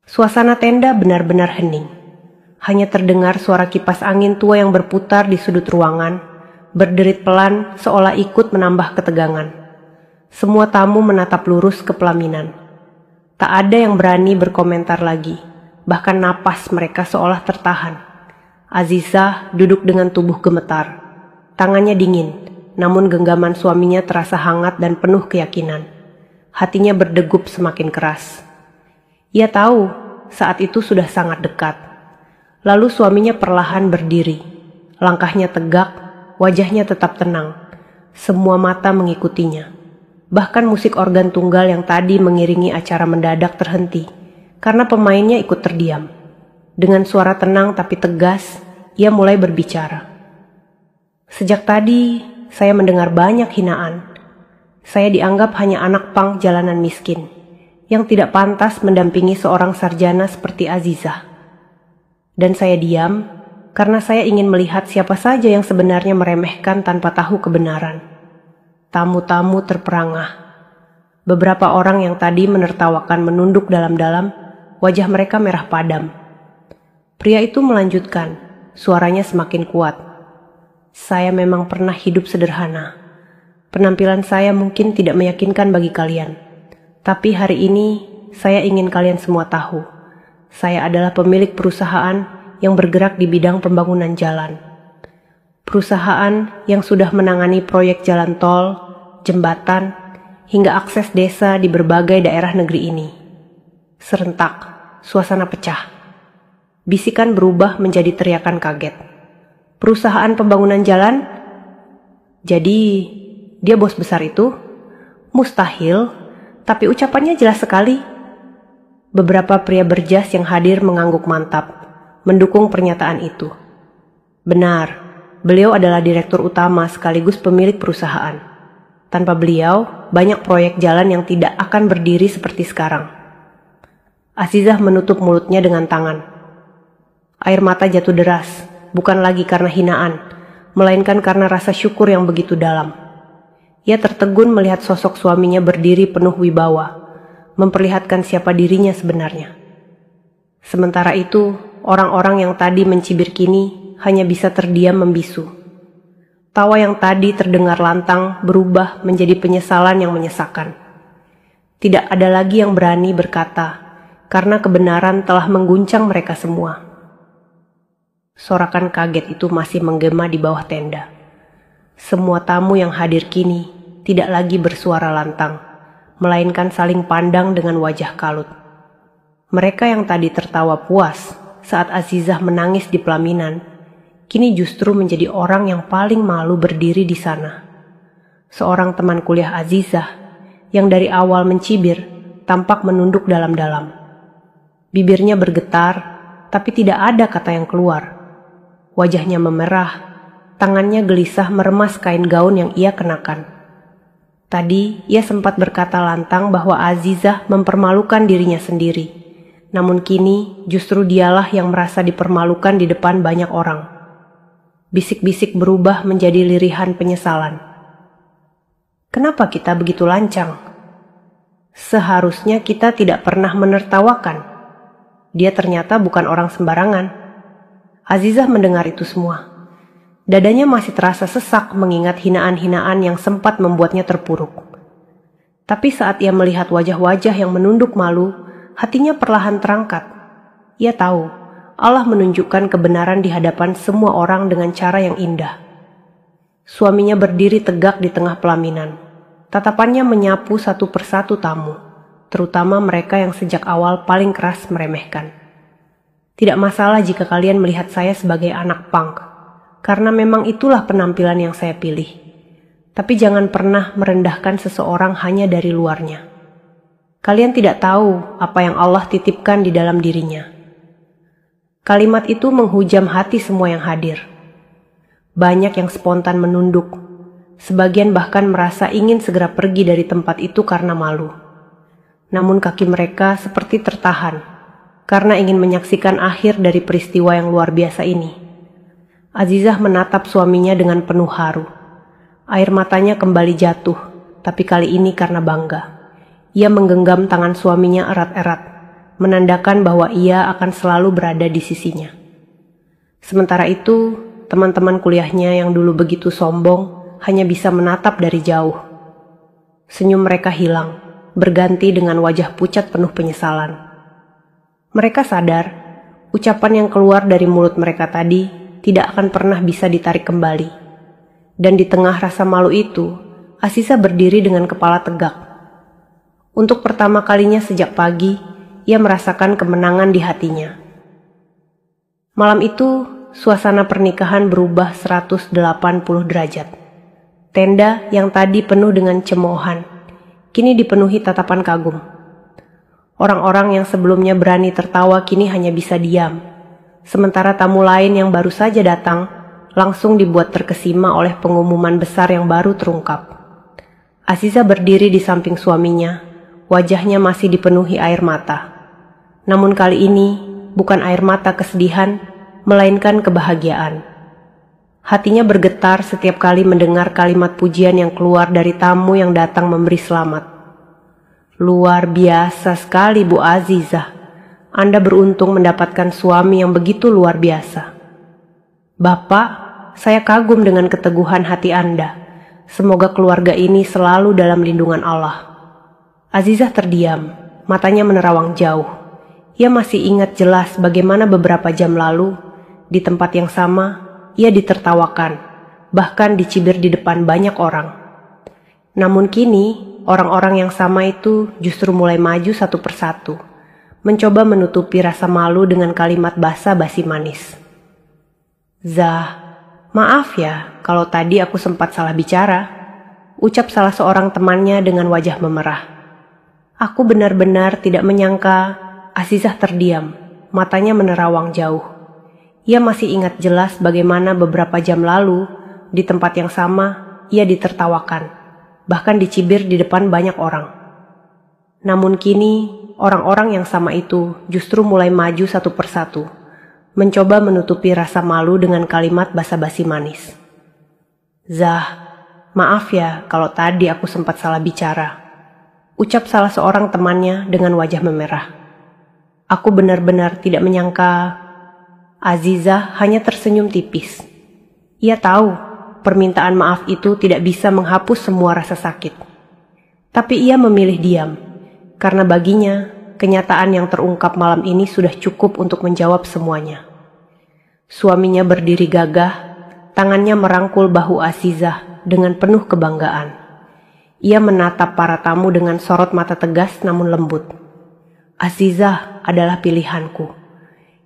Suasana tenda benar-benar hening. Hanya terdengar suara kipas angin tua yang berputar di sudut ruangan, berderit pelan seolah ikut menambah ketegangan. Semua tamu menatap lurus ke pelaminan. Tak ada yang berani berkomentar lagi, bahkan napas mereka seolah tertahan. Azizah duduk dengan tubuh gemetar. Tangannya dingin, namun genggaman suaminya terasa hangat dan penuh keyakinan. Hatinya berdegup semakin keras. Ia tahu saat itu sudah sangat dekat. Lalu suaminya perlahan berdiri. Langkahnya tegak, wajahnya tetap tenang. Semua mata mengikutinya. Bahkan musik organ tunggal yang tadi mengiringi acara mendadak terhenti, karena pemainnya ikut terdiam. Dengan suara tenang tapi tegas, ia mulai berbicara. Sejak tadi, saya mendengar banyak hinaan. Saya dianggap hanya anak pang jalanan miskin, yang tidak pantas mendampingi seorang sarjana seperti Azizah. Dan saya diam, karena saya ingin melihat siapa saja yang sebenarnya meremehkan tanpa tahu kebenaran. Tamu-tamu terperangah. Beberapa orang yang tadi menertawakan menunduk dalam-dalam, wajah mereka merah padam. Pria itu melanjutkan, suaranya semakin kuat. Saya memang pernah hidup sederhana. Penampilan saya mungkin tidak meyakinkan bagi kalian. Tapi hari ini, saya ingin kalian semua tahu. Saya adalah pemilik perusahaan yang bergerak di bidang pembangunan jalan. Perusahaan yang sudah menangani proyek jalan tol, jembatan, hingga akses desa di berbagai daerah negeri ini. Serentak, suasana pecah. Bisikan berubah menjadi teriakan kaget. Perusahaan pembangunan jalan? Jadi, dia bos besar itu? Mustahil. Tapi ucapannya jelas sekali. Beberapa pria berjas yang hadir mengangguk mantap, mendukung pernyataan itu. Benar, beliau adalah direktur utama sekaligus pemilik perusahaan. Tanpa beliau, banyak proyek jalan yang tidak akan berdiri seperti sekarang. Azizah menutup mulutnya dengan tangan. Air mata jatuh deras, bukan lagi karena hinaan, melainkan karena rasa syukur yang begitu dalam. Ia tertegun melihat sosok suaminya berdiri penuh wibawa, memperlihatkan siapa dirinya sebenarnya. Sementara itu, orang-orang yang tadi mencibir kini hanya bisa terdiam membisu. Tawa yang tadi terdengar lantang berubah menjadi penyesalan yang menyesakan. Tidak ada lagi yang berani berkata, karena kebenaran telah mengguncang mereka semua. Sorakan kaget itu masih menggema di bawah tenda. Semua tamu yang hadir kini tidak lagi bersuara lantang, melainkan saling pandang dengan wajah kalut. Mereka yang tadi tertawa puas saat Azizah menangis di pelaminan, kini justru menjadi orang yang paling malu berdiri di sana. Seorang teman kuliah Azizah yang dari awal mencibir tampak menunduk dalam-dalam. Bibirnya bergetar, tapi tidak ada kata yang keluar. Wajahnya memerah, tangannya gelisah meremas kain gaun yang ia kenakan. Tadi ia sempat berkata lantang bahwa Azizah mempermalukan dirinya sendiri. Namun kini justru dialah yang merasa dipermalukan di depan banyak orang. Bisik-bisik berubah menjadi lirihan penyesalan. Kenapa kita begitu lancang? Seharusnya kita tidak pernah menertawakan. Dia ternyata bukan orang sembarangan. Azizah mendengar itu semua. Dadanya masih terasa sesak mengingat hinaan-hinaan yang sempat membuatnya terpuruk. Tapi saat ia melihat wajah-wajah yang menunduk malu, hatinya perlahan terangkat. Ia tahu Allah menunjukkan kebenaran di hadapan semua orang dengan cara yang indah. Suaminya berdiri tegak di tengah pelaminan. Tatapannya menyapu satu persatu tamu, terutama mereka yang sejak awal paling keras meremehkan. Tidak masalah jika kalian melihat saya sebagai anak punk, karena memang itulah penampilan yang saya pilih. Tapi jangan pernah merendahkan seseorang hanya dari luarnya. Kalian tidak tahu apa yang Allah titipkan di dalam dirinya. Kalimat itu menghujam hati semua yang hadir. Banyak yang spontan menunduk, sebagian bahkan merasa ingin segera pergi dari tempat itu karena malu. Namun kaki mereka seperti tertahan, karena ingin menyaksikan akhir dari peristiwa yang luar biasa ini. Azizah menatap suaminya dengan penuh haru. Air matanya kembali jatuh, tapi kali ini karena bangga. Ia menggenggam tangan suaminya erat-erat, menandakan bahwa ia akan selalu berada di sisinya. Sementara itu, teman-teman kuliahnya yang dulu begitu sombong hanya bisa menatap dari jauh. Senyum mereka hilang, berganti dengan wajah pucat penuh penyesalan. Mereka sadar, ucapan yang keluar dari mulut mereka tadi tidak akan pernah bisa ditarik kembali. Dan di tengah rasa malu itu, Azizah berdiri dengan kepala tegak. Untuk pertama kalinya sejak pagi, ia merasakan kemenangan di hatinya. Malam itu, suasana pernikahan berubah 180 derajat. Tenda yang tadi penuh dengan cemoohan, kini dipenuhi tatapan kagum. Orang-orang yang sebelumnya berani tertawa kini hanya bisa diam, sementara tamu lain yang baru saja datang langsung dibuat terkesima oleh pengumuman besar yang baru terungkap. Azizah berdiri di samping suaminya, wajahnya masih dipenuhi air mata. Namun kali ini bukan air mata kesedihan, melainkan kebahagiaan. Hatinya bergetar setiap kali mendengar kalimat pujian yang keluar dari tamu yang datang memberi selamat. Luar biasa sekali Bu Azizah. Anda beruntung mendapatkan suami yang begitu luar biasa. Bapak, saya kagum dengan keteguhan hati Anda. Semoga keluarga ini selalu dalam lindungan Allah. Azizah terdiam, matanya menerawang jauh. Ia masih ingat jelas bagaimana beberapa jam lalu, di tempat yang sama, ia ditertawakan, bahkan dicibir di depan banyak orang. Namun kini, orang-orang yang sama itu justru mulai maju satu persatu, mencoba menutupi rasa malu dengan kalimat basa-basi manis. Zah, maaf ya kalau tadi aku sempat salah bicara, ucap salah seorang temannya dengan wajah memerah. Aku benar-benar tidak menyangka. Azizah terdiam, matanya menerawang jauh. Ia masih ingat jelas bagaimana beberapa jam lalu, di tempat yang sama, ia ditertawakan, bahkan dicibir di depan banyak orang. Namun kini, orang-orang yang sama itu justru mulai maju satu persatu, mencoba menutupi rasa malu dengan kalimat basa-basi manis. "Zah, maaf ya kalau tadi aku sempat salah bicara," ucap salah seorang temannya dengan wajah memerah. "Aku benar-benar tidak menyangka." Azizah hanya tersenyum tipis. Ia tahu permintaan maaf itu tidak bisa menghapus semua rasa sakit. Tapi ia memilih diam, karena baginya kenyataan yang terungkap malam ini sudah cukup untuk menjawab semuanya. Suaminya berdiri gagah, tangannya merangkul bahu Azizah dengan penuh kebanggaan. Ia menatap para tamu dengan sorot mata tegas namun lembut. "Azizah adalah pilihanku.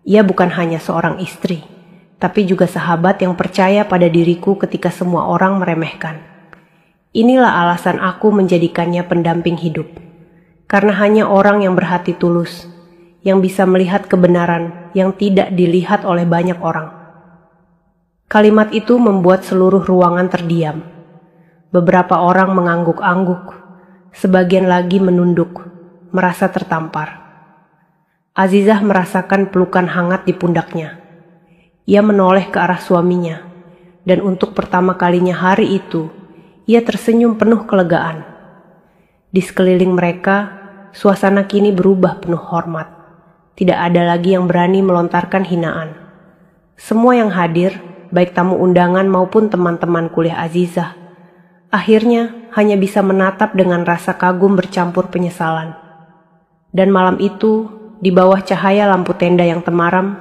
Ia bukan hanya seorang istri, tapi juga sahabat yang percaya pada diriku ketika semua orang meremehkan. Inilah alasan aku menjadikannya pendamping hidup. Karena hanya orang yang berhati tulus, yang bisa melihat kebenaran yang tidak dilihat oleh banyak orang." Kalimat itu membuat seluruh ruangan terdiam. Beberapa orang mengangguk-angguk, sebagian lagi menunduk, merasa tertampar. Azizah merasakan pelukan hangat di pundaknya. Ia menoleh ke arah suaminya, dan untuk pertama kalinya hari itu, ia tersenyum penuh kelegaan. Di sekeliling mereka, suasana kini berubah penuh hormat. Tidak ada lagi yang berani melontarkan hinaan. Semua yang hadir, baik tamu undangan maupun teman-teman kuliah Azizah, akhirnya hanya bisa menatap dengan rasa kagum bercampur penyesalan. Dan malam itu, di bawah cahaya lampu tenda yang temaram,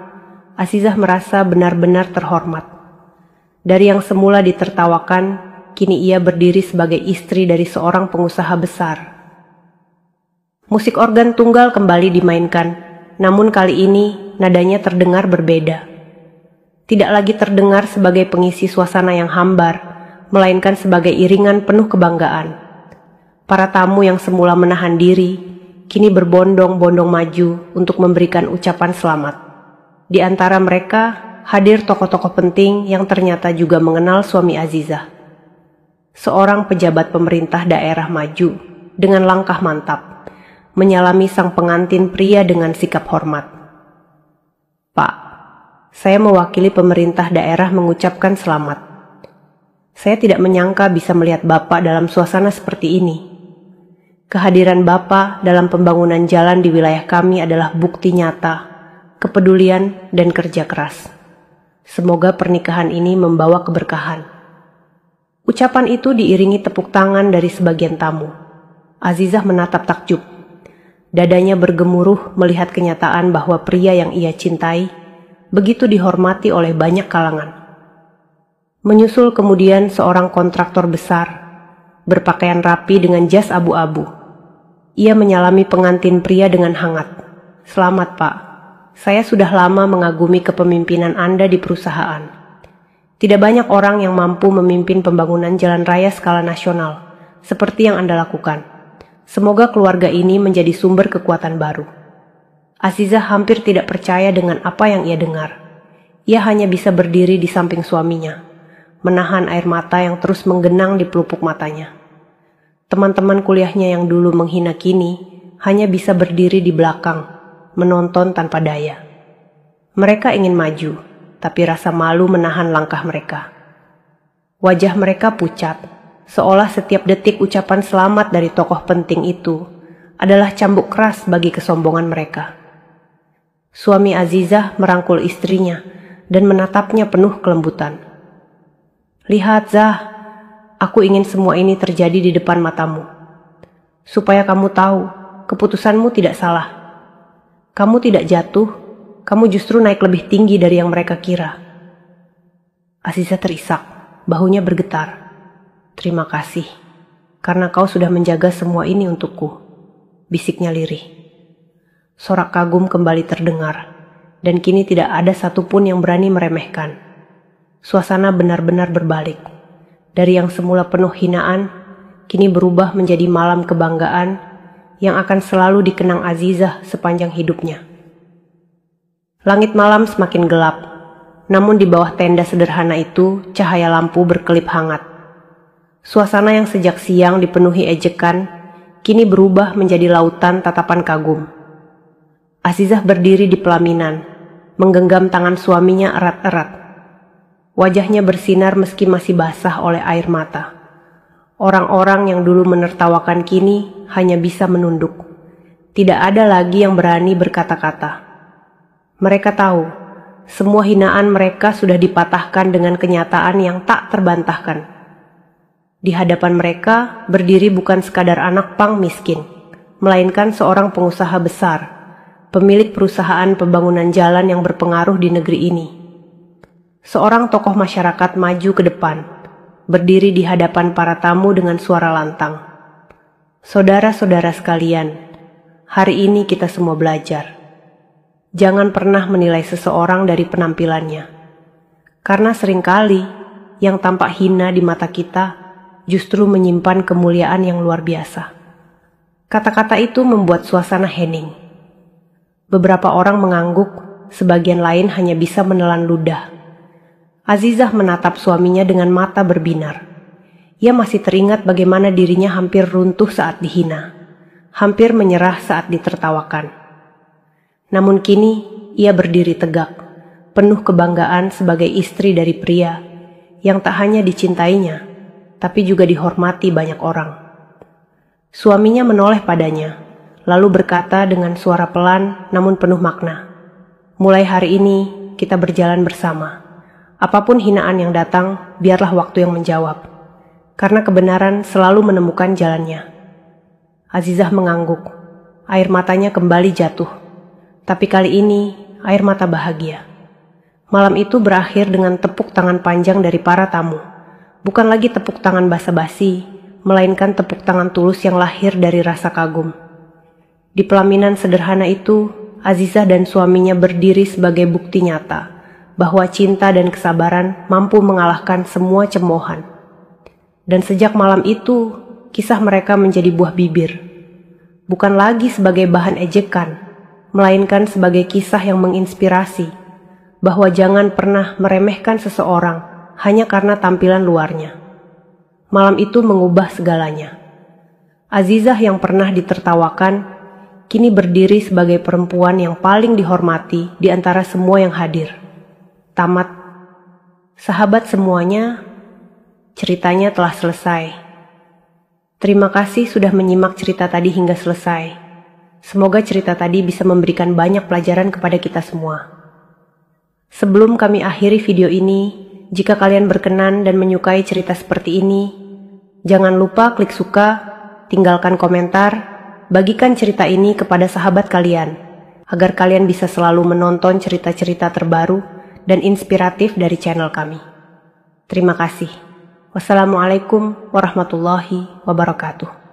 Azizah merasa benar-benar terhormat. Dari yang semula ditertawakan, kini ia berdiri sebagai istri dari seorang pengusaha besar. Musik organ tunggal kembali dimainkan, namun kali ini nadanya terdengar berbeda. Tidak lagi terdengar sebagai pengisi suasana yang hambar, melainkan sebagai iringan penuh kebanggaan. Para tamu yang semula menahan diri, kini berbondong-bondong maju untuk memberikan ucapan selamat. Di antara mereka hadir tokoh-tokoh penting yang ternyata juga mengenal suami Azizah. Seorang pejabat pemerintah daerah maju dengan langkah mantap, menyalami sang pengantin pria dengan sikap hormat. "Pak, saya mewakili pemerintah daerah mengucapkan selamat. Saya tidak menyangka bisa melihat Bapak dalam suasana seperti ini. Kehadiran Bapak dalam pembangunan jalan di wilayah kami adalah bukti nyata, kepedulian dan kerja keras. Semoga pernikahan ini membawa keberkahan." Ucapan itu diiringi tepuk tangan dari sebagian tamu. Azizah menatap takjub. Dadanya bergemuruh melihat kenyataan bahwa pria yang ia cintai begitu dihormati oleh banyak kalangan. Menyusul kemudian seorang kontraktor besar, berpakaian rapi dengan jas abu-abu. Ia menyalami pengantin pria dengan hangat. "Selamat, Pak. Saya sudah lama mengagumi kepemimpinan Anda di perusahaan. Tidak banyak orang yang mampu memimpin pembangunan jalan raya skala nasional, seperti yang Anda lakukan. Semoga keluarga ini menjadi sumber kekuatan baru." Azizah hampir tidak percaya dengan apa yang ia dengar. Ia hanya bisa berdiri di samping suaminya, menahan air mata yang terus menggenang di pelupuk matanya. Teman-teman kuliahnya yang dulu menghina kini hanya bisa berdiri di belakang, menonton tanpa daya. Mereka ingin maju, tapi rasa malu menahan langkah mereka. Wajah mereka pucat, seolah setiap detik ucapan selamat dari tokoh penting itu adalah cambuk keras bagi kesombongan mereka. Suami Azizah merangkul istrinya dan menatapnya penuh kelembutan. "Lihat, Zah, aku ingin semua ini terjadi di depan matamu. Supaya kamu tahu, keputusanmu tidak salah. Kamu tidak jatuh, kamu justru naik lebih tinggi dari yang mereka kira." Azizah terisak, bahunya bergetar. "Terima kasih, karena kau sudah menjaga semua ini untukku," bisiknya lirih. Sorak kagum kembali terdengar, dan kini tidak ada satupun yang berani meremehkan. Suasana benar-benar berbalik. Dari yang semula penuh hinaan, kini berubah menjadi malam kebanggaan yang akan selalu dikenang Azizah sepanjang hidupnya. Langit malam semakin gelap, namun di bawah tenda sederhana itu cahaya lampu berkelip hangat. Suasana yang sejak siang dipenuhi ejekan, kini berubah menjadi lautan tatapan kagum. Azizah berdiri di pelaminan, menggenggam tangan suaminya erat-erat. Wajahnya bersinar meski masih basah oleh air mata. Orang-orang yang dulu menertawakan kini hanya bisa menunduk. Tidak ada lagi yang berani berkata-kata. Mereka tahu, semua hinaan mereka sudah dipatahkan dengan kenyataan yang tak terbantahkan. Di hadapan mereka berdiri bukan sekadar anak pang miskin, melainkan seorang pengusaha besar, pemilik perusahaan pembangunan jalan yang berpengaruh di negeri ini. Seorang tokoh masyarakat maju ke depan, berdiri di hadapan para tamu dengan suara lantang. Saudara-saudara sekalian, hari ini kita semua belajar. Jangan pernah menilai seseorang dari penampilannya. Karena seringkali yang tampak hina di mata kita justru menyimpan kemuliaan yang luar biasa. Kata-kata itu membuat suasana hening. Beberapa orang mengangguk, sebagian lain hanya bisa menelan ludah. Azizah menatap suaminya dengan mata berbinar. Ia masih teringat bagaimana dirinya hampir runtuh saat dihina, hampir menyerah saat ditertawakan. Namun kini ia berdiri tegak, penuh kebanggaan sebagai istri dari pria yang tak hanya dicintainya, tapi juga dihormati banyak orang. Suaminya menoleh padanya, lalu berkata dengan suara pelan namun penuh makna, "Mulai hari ini kita berjalan bersama. Apapun hinaan yang datang, biarlah waktu yang menjawab. Karena kebenaran selalu menemukan jalannya." Azizah mengangguk. Air matanya kembali jatuh. Tapi kali ini, air mata bahagia. Malam itu berakhir dengan tepuk tangan panjang dari para tamu. Bukan lagi tepuk tangan basa-basi, melainkan tepuk tangan tulus yang lahir dari rasa kagum. Di pelaminan sederhana itu, Azizah dan suaminya berdiri sebagai bukti nyata bahwa cinta dan kesabaran mampu mengalahkan semua cemoohan. Dan sejak malam itu, kisah mereka menjadi buah bibir. Bukan lagi sebagai bahan ejekan, melainkan sebagai kisah yang menginspirasi, bahwa jangan pernah meremehkan seseorang hanya karena tampilan luarnya. Malam itu mengubah segalanya. Azizah yang pernah ditertawakan, kini berdiri sebagai perempuan yang paling dihormati di antara semua yang hadir. Tamat. Sahabat semuanya, ceritanya telah selesai. Terima kasih sudah menyimak cerita tadi hingga selesai. Semoga cerita tadi bisa memberikan banyak pelajaran kepada kita semua. Sebelum kami akhiri video ini, jika kalian berkenan dan menyukai cerita seperti ini, jangan lupa klik suka, tinggalkan komentar, bagikan cerita ini kepada sahabat kalian, agar kalian bisa selalu menonton cerita-cerita terbaru dan inspiratif dari channel kami. Terima kasih. Wassalamualaikum warahmatullahi wabarakatuh.